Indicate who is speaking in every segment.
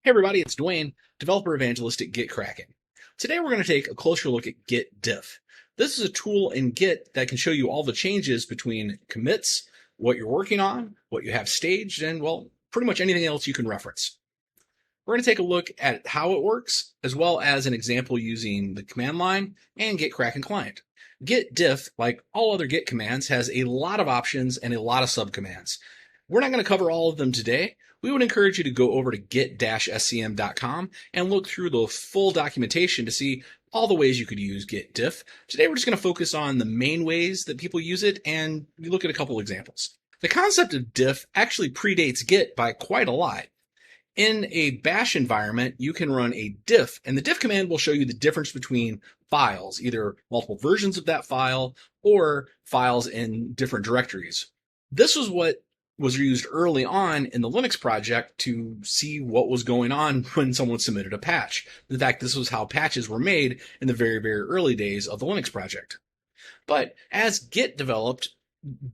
Speaker 1: Hey everybody, it's Dwayne, developer evangelist at GitKraken. Today we're going to take a closer look at Git Diff. This is a tool in Git that can show you all the changes between commits, what you're working on, what you have staged, and well, pretty much anything else you can reference. We're going to take a look at how it works, as well as an example using the command line and GitKraken client. Git Diff, like all other Git commands, has a lot of options and a lot of subcommands. We're not going to cover all of them today. We would encourage you to go over to git-scm.com and look through the full documentation to see all the ways you could use Git Diff. Today we're just going to focus on the main ways that people use it and look at a couple examples. The concept of diff actually predates Git by quite a lot. In a bash environment, you can run a diff, and the diff command will show you the difference between files, either multiple versions of that file or files in different directories. This was what was used early on in the Linux project to see what was going on when someone submitted a patch. In fact, this was how patches were made in the very, very early days of the Linux project. But as Git developed,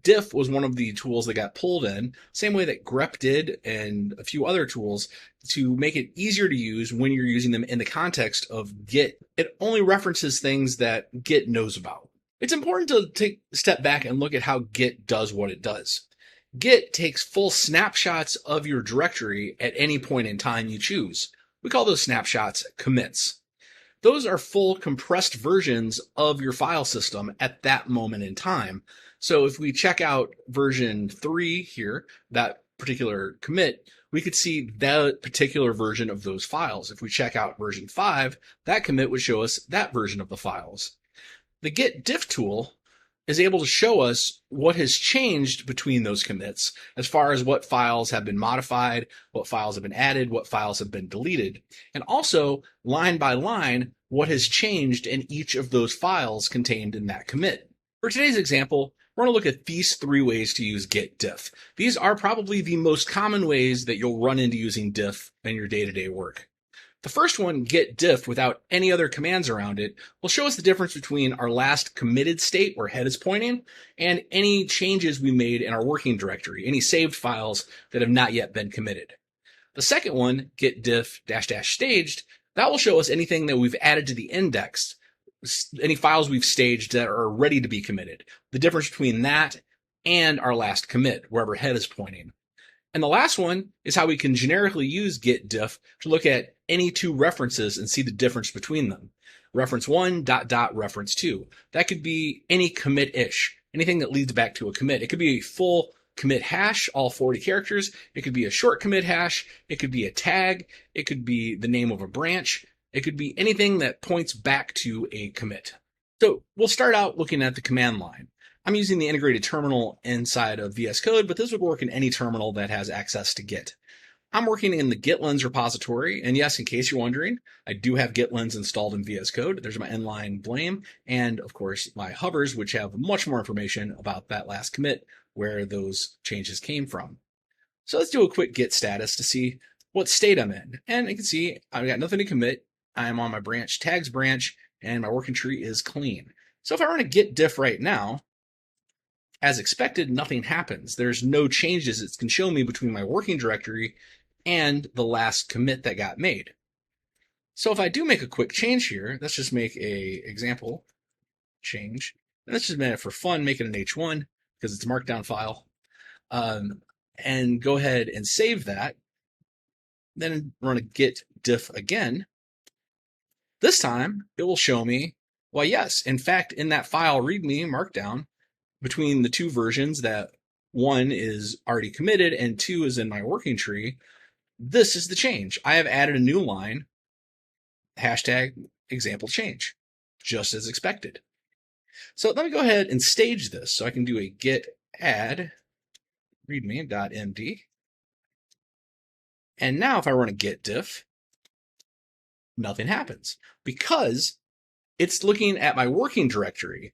Speaker 1: Diff was one of the tools that got pulled in, same way that grep did and a few other tools, to make it easier to use when you're using them in the context of Git. It only references things that Git knows about. It's important to take a step back and look at how Git does what it does. Git takes full snapshots of your directory at any point in time you choose. We call those snapshots commits. Those are full compressed versions of your file system at that moment in time. So if we check out version 3 here, that particular commit, we could see that particular version of those files. If we check out version 5, that commit would show us that version of the files. The Git Diff tool is able to show us what has changed between those commits as far as what files have been modified, what files have been added, what files have been deleted, and also line by line what has changed in each of those files contained in that commit. For today's example, we're going to look at these 3 ways to use Git Diff. These are probably the most common ways that you'll run into using Diff in your day-to-day work. The first one, Git Diff, without any other commands around it, will show us the difference between our last committed state, where head is pointing, and any changes we made in our working directory, any saved files that have not yet been committed. The second one, Git Diff --staged, that will show us anything that we've added to the index, any files we've staged that are ready to be committed, the difference between that and our last commit, wherever head is pointing. And the last one is how we can generically use Git Diff to look at any 2 references and see the difference between them. Reference 1, ... reference 2. That could be any commit-ish, anything that leads back to a commit. It could be a full commit hash, all 40 characters. It could be a short commit hash. It could be a tag. It could be the name of a branch. It could be anything that points back to a commit. So we'll start out looking at the command line. I'm using the integrated terminal inside of VS Code, but this would work in any terminal that has access to Git. I'm working in the GitLens repository, and yes, in case you're wondering, I do have GitLens installed in VS Code. There's my inline blame, and of course my hovers, which have much more information about that last commit, where those changes came from. So let's do a quick Git status to see what state I'm in. And you can see I've got nothing to commit. I'm on my branch tags branch, and my working tree is clean. So if I run a Git Diff right now, as expected, nothing happens. There's no changes it can show me between my working directory and the last commit that got made. So if I do make a quick change here, let's just make a example change. And let's just make it for fun, make it an H1 because it's a markdown file. And go ahead and save that. Then run a Git Diff again. This time it will show me, well, yes, in fact, in that file README markdown, between the 2 versions, that 1 is already committed and 2 is in my working tree, this is the change. I have added a new line, hashtag example change, just as expected. So let me go ahead and stage this. So I can do a git add readme.md. And now if I run a git diff, nothing happens because it's looking at my working directory,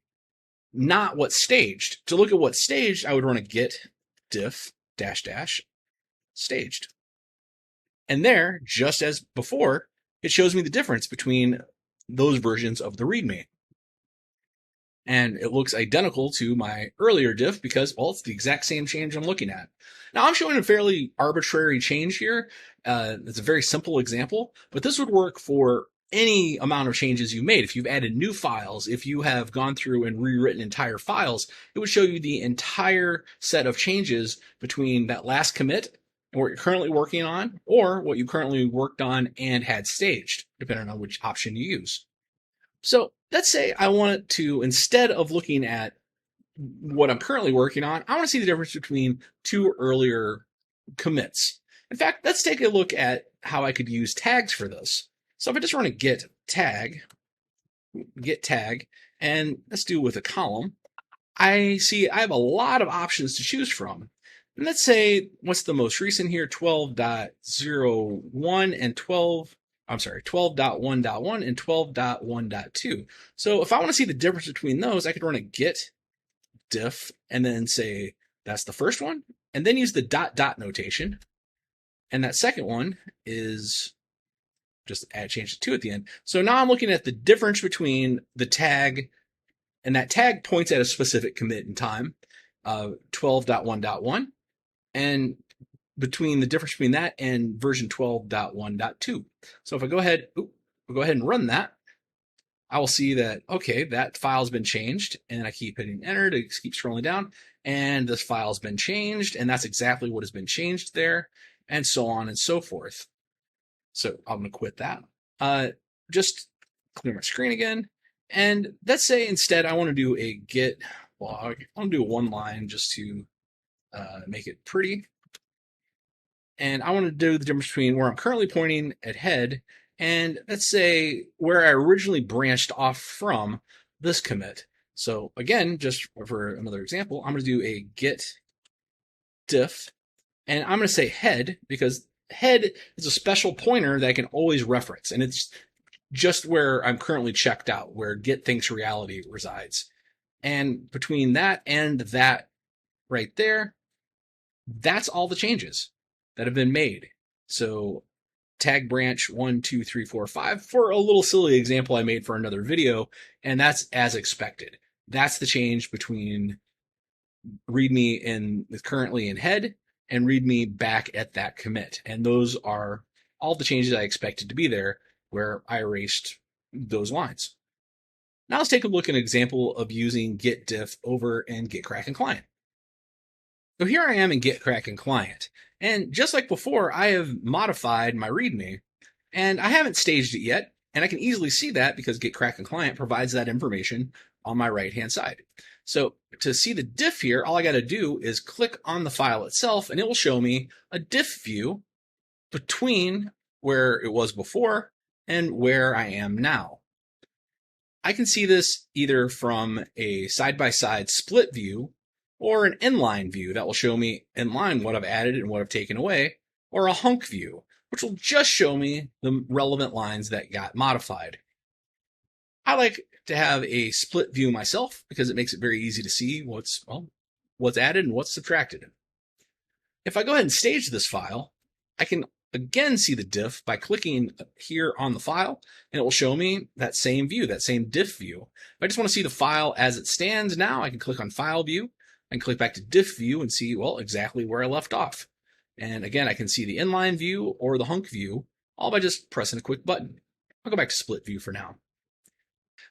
Speaker 1: not what's staged. To look at what's staged, I would run a git diff -- staged. And there, just as before, it shows me the difference between those versions of the README. And it looks identical to my earlier diff because, well, it's the exact same change I'm looking at. Now, I'm showing a fairly arbitrary change here. It's a very simple example, but this would work for any amount of changes you made. If you've added new files, if you have gone through and rewritten entire files, it would show you the entire set of changes between that last commit and what you're currently working on, or what you currently worked on and had staged, depending on which option you use. So let's say I want to, instead of looking at what I'm currently working on, I want to see the difference between two earlier commits. In fact, let's take a look at how I could use tags for this. So if I just run a git tag, and let's do it with a column, I see I have a lot of options to choose from. And let's say, what's the most recent here? 12.01 and 12.1.1 and 12.1.2. So if I want to see the difference between those, I could run a git diff and then say that's the first one, and then use the ... notation. And that second one is just change the 2 at the end. So now I'm looking at the difference between the tag, and that tag points at a specific commit in time, 12.1.1, and between the difference between that and version 12.1.2. So if I go ahead and run that, I will see that, okay, that file's been changed, and I keep hitting enter to keep scrolling down, and this file's been changed, and that's exactly what has been changed there, and so on and so forth. So I'm going to quit that. Just clear my screen again, and let's say instead I want to do a git log. I want to do a one line just to make it pretty. And I want to do the difference between where I'm currently pointing at head and, let's say, where I originally branched off from this commit. So again, just for another example, I'm going to do a git diff, and I'm going to say head because head is a special pointer that I can always reference, and it's just where I'm currently checked out, where Git thinks reality resides. And between that and that right there, that's all the changes that have been made. So tag branch 1, 2, 3, 4, 5 for a little silly example I made for another video, and that's as expected. That's the change between readme currently in head and readme back at that commit. And those are all the changes I expected to be there where I erased those lines. Now let's take a look at an example of using Git Diff over in GitKraken Client. So here I am in GitKraken Client, and just like before, I have modified my README, and I haven't staged it yet, and I can easily see that because GitKraken Client provides that information on my right-hand side. So to see the diff here, all I got to do is click on the file itself, and it will show me a diff view between where it was before and where I am now. I can see this either from a side-by-side split view or an inline view that will show me inline what I've added and what I've taken away, or a hunk view, which will just show me the relevant lines that got modified. I like to have a split view myself because it makes it very easy to see what's added and what's subtracted. If I go ahead and stage this file, I can again see the diff by clicking here on the file, and it will show me that same view, that same diff view. If I just want to see the file as it stands now, I can click on File View and click back to Diff View and see, well, exactly where I left off. And again, I can see the inline view or the hunk view all by just pressing a quick button. I'll go back to Split View for now.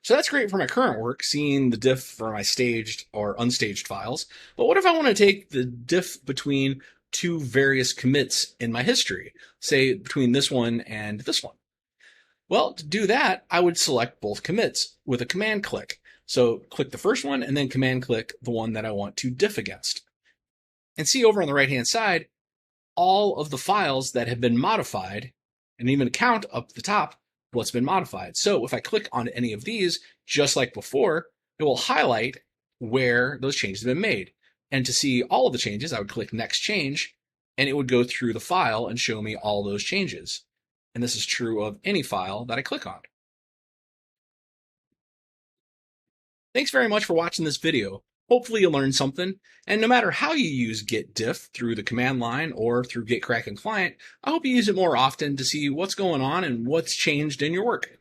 Speaker 1: So that's great for my current work, seeing the diff for my staged or unstaged files. But what if I want to take the diff between two various commits in my history, say between this one and this one? Well, to do that, I would select both commits with a command click. So click the first one and then command click the one that I want to diff against. And see over on the right-hand side, all of the files that have been modified, and even count up the top what's been modified. So if I click on any of these, just like before, it will highlight where those changes have been made. And to see all of the changes, I would click Next Change, and it would go through the file and show me all those changes. And this is true of any file that I click on. Thanks very much for watching this video. Hopefully you learned something, and no matter how you use Git Diff through the command line or through GitKraken Client, I hope you use it more often to see what's going on and what's changed in your work.